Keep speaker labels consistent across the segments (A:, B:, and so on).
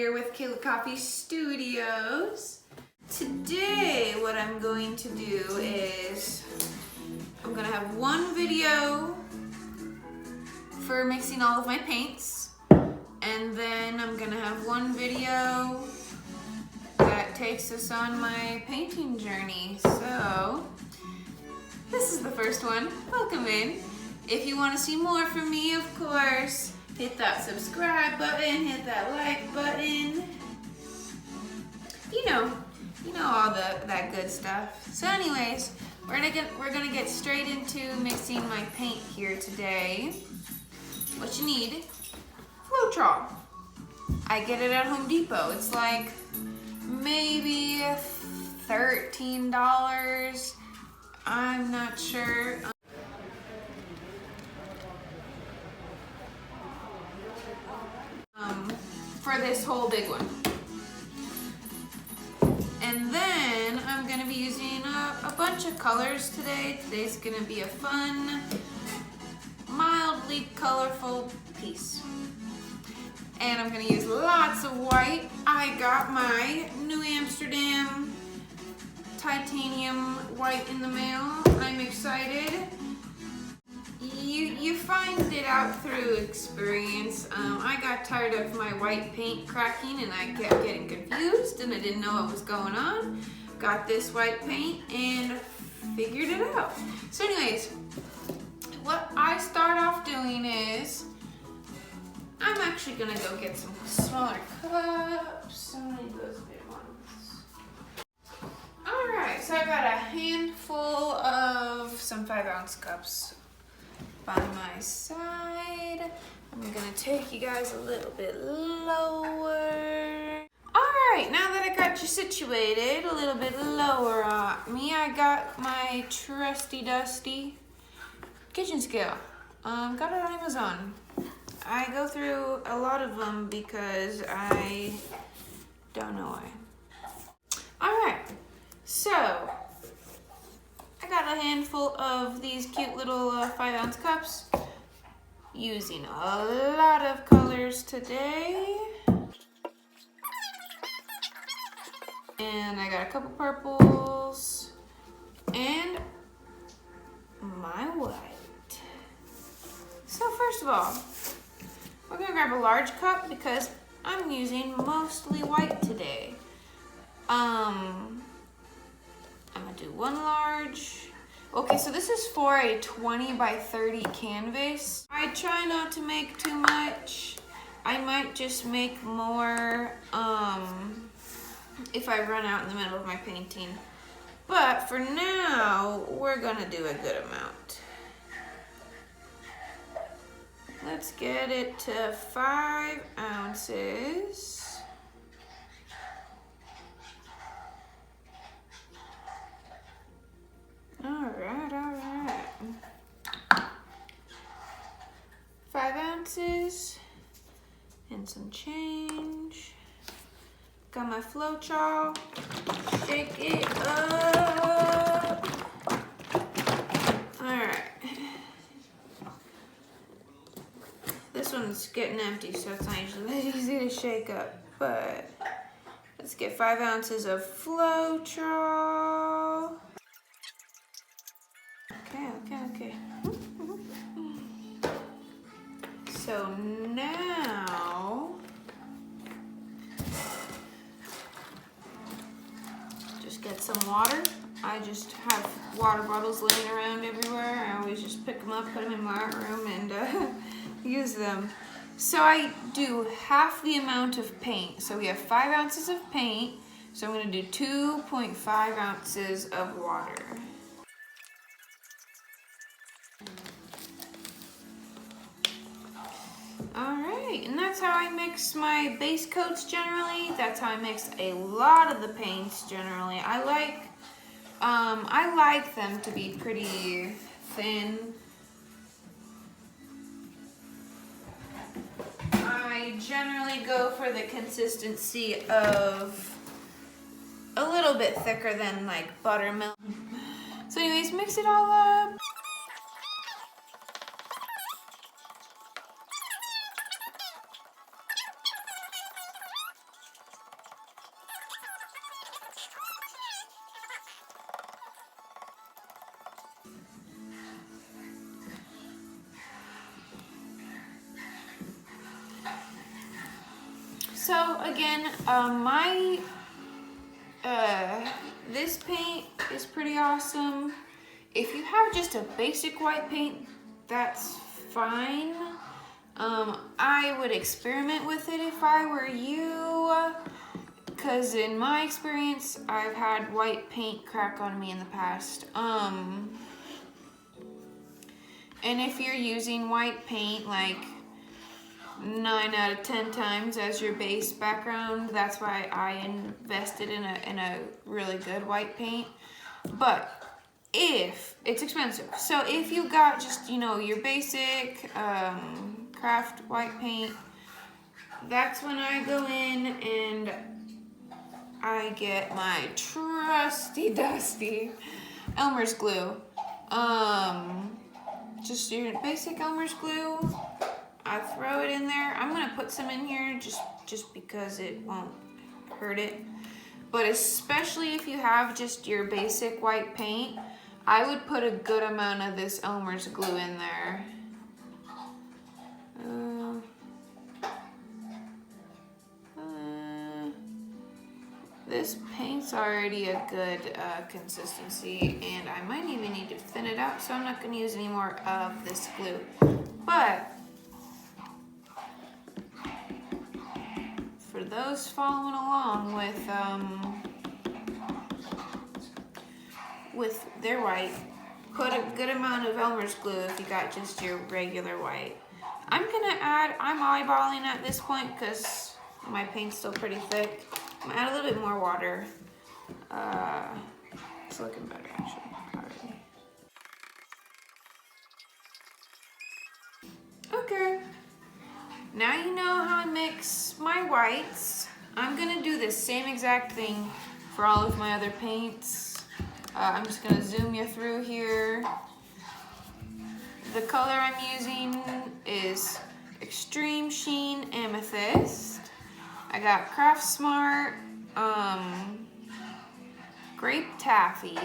A: here with Kayla Coffee Studios. Today what I'm going to do is I'm gonna have one video for mixing all of my paints, and then I'm gonna have one video that takes us on my painting journey. So this is the first one. Welcome in. If you want to see more from me, of course, hit that subscribe button, hit that like button. You know all that good stuff. So anyways, we're gonna get straight into mixing my paint here today. What you need: Floetrol. I get it at Home Depot. It's like maybe $13. I'm not sure. For this whole big one. And then I'm gonna be using a bunch of colors today. Today's gonna be a fun, mildly colorful piece. And I'm gonna use lots of white. I got my New Amsterdam titanium white in the mail. I'm excited. You find it out through experience. I got tired of my white paint cracking and I kept getting confused and I didn't know what was going on. Got this white paint and figured it out. So anyways, what I start off doing is I'm actually gonna go get some smaller cups. I need those big ones. Alright, so I got a handful of some 5-ounce cups by my side. I'm gonna take you guys a little bit lower. Alright, now that I got you situated a little bit lower on me, I got my trusty dusty kitchen scale. Got it on Amazon. I go through a lot of them because I don't know why. Alright, so I got a handful of these cute little 5-ounce cups, using a lot of colors today. And I got a couple purples and my white. So first of all, we're gonna grab a large cup because I'm using mostly white today. I'm gonna do one large. Okay, so this is for a 20 by 30 canvas. I try not to make too much. I might just make more if I run out in the middle of my painting. But for now, we're gonna do a good amount. Let's get it to 5 ounces. Alright. 5 ounces and some change. Got my Floetrol. Shake it up. Alright. This one's getting empty, so it's not usually that easy to shake up. But let's get 5 ounces of Floetrol. Okay. So now, just get some water. I just have water bottles laying around everywhere. I always just pick them up, put them in my art room, and use them. So I do half the amount of paint. So we have 5 ounces of paint. So I'm gonna do 2.5 ounces of water. Alright, and that's how I mix my base coats generally. That's how I mix a lot of the paints generally. I like them to be pretty thin. I generally go for the consistency of a little bit thicker than like buttermilk. So anyways, mix it all up. So again, this paint is pretty awesome. If you have just a basic white paint, that's fine. I would experiment with it if I were you, because in my experience, I've had white paint crack on me in the past. And if you're using white paint like 9 out of 10 times as your base background, that's why I invested in a really good white paint. But if it's expensive, so if you got just, you know, your basic craft white paint, that's when I go in and I get my trusty dusty Elmer's glue. Just your basic Elmer's glue. I throw it in there. I'm gonna put some in here just because it won't hurt it. But especially if you have just your basic white paint, I would put a good amount of this Elmer's glue in there. This paint's already a good consistency, and I might even need to thin it out, so I'm not going to use any more of this glue. But for those following along with their white, put a good amount of Elmer's glue if you got just your regular white. I'm eyeballing at this point because my paint's still pretty thick. I'm gonna add a little bit more water. It's looking better actually already. Okay, now you know how I mix my whites. I'm gonna do the same exact thing for all of my other paints. I'm just gonna zoom you through here. The color I'm using is Extreme Sheen Amethyst. I got Craft Smart Grape Taffy.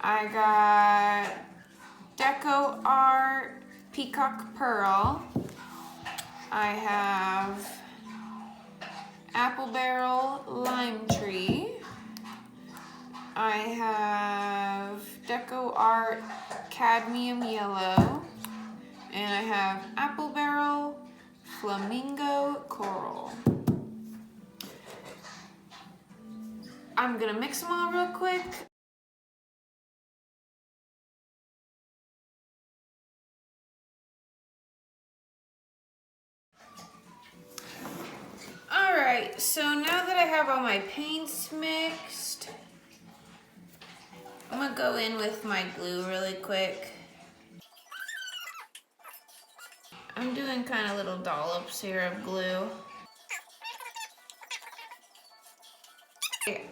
A: I got Deco Art Peacock Pearl. I have Apple Barrel Lime Tree. I have Deco Art Cadmium Yellow. And I have Apple Barrel Flamingo Coral. I'm gonna mix them all real quick. Alright, so now that I have all my paints mixed, I'm gonna go in with my glue really quick. I'm doing kind of little dollops here of glue.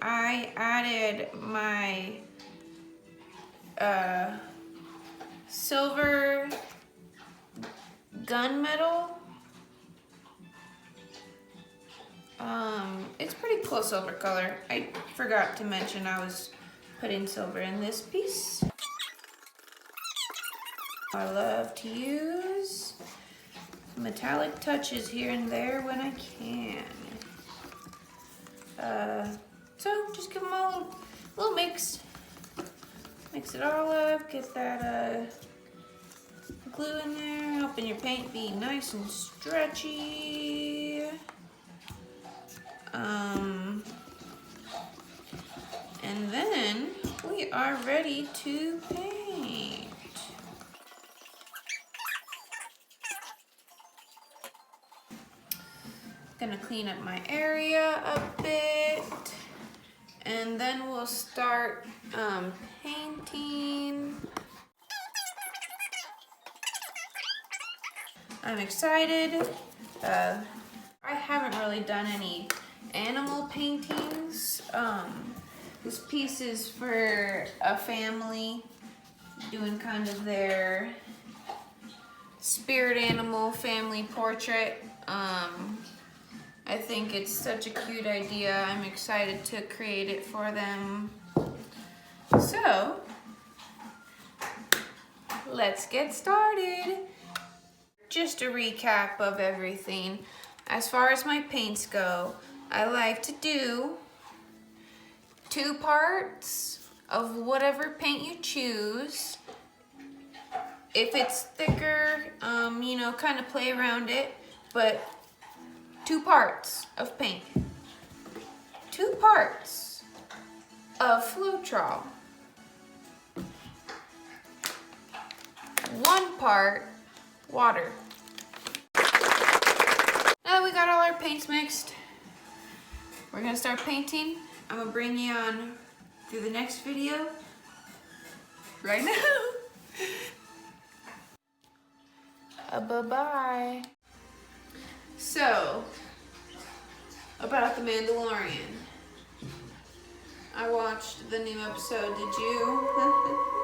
A: I added my silver gunmetal. It's pretty cool silver color. I forgot to mention I was putting silver in this piece. I love to use metallic touches here and there when I can. So just give them all a little mix. Mix it all up, get that glue in there, helping your paint be nice and stretchy. And then we are ready to paint. Gonna clean up my area a bit, and then we'll start painting. I'm excited. I haven't really done any animal paintings. This piece is for a family doing kind of their spirit animal family portrait. I think it's such a cute idea. I'm excited to create it for them. So, let's get started. Just a recap of everything. as far as my paints go, I like to do 2 parts of whatever paint you choose. If it's thicker, you know, kind of play around it, but 2 parts of paint. 2 parts of Floetrol. 1 part water. Now that we got all our paints mixed, we're gonna start painting. I'm gonna bring you on through the next video right now. Bye-bye. So, about The Mandalorian. I watched the new episode, did you?